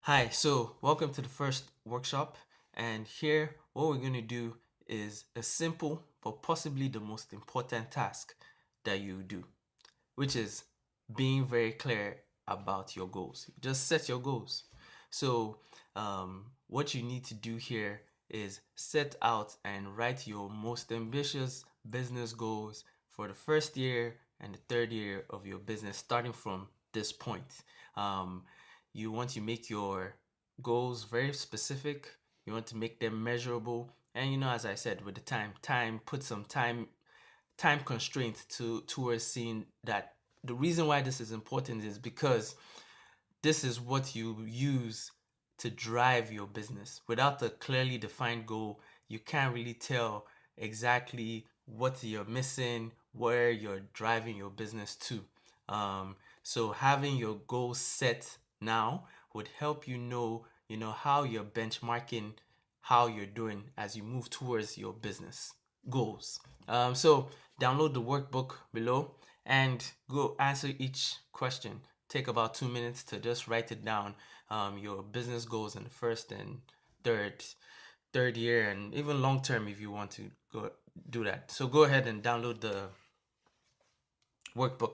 Hi, so welcome to the first workshop. And here, what we're going to do is a simple but possibly the most important task that you do, which is being very clear about your goals. Just set your goals. So, what you need to do here is set out and write your most ambitious business goals for the first year and the third year of your business, starting from this point. Um, you want to make your goals very specific. You want to make them measurable, and as I said, with the put some time constraint towards seeing that. The reason why this is important is because this is what you use to drive your business. Without a clearly defined goal, you can't really tell exactly what you're missing, where you're driving your business to. So having your goals set now would help how you're benchmarking how you're doing as you move towards your business goals. So download the workbook below and go answer each question. Take about 2 minutes to just write it down. Your business goals in the first and third third year, and even long term if you want to go do that. So go ahead and download the workbook.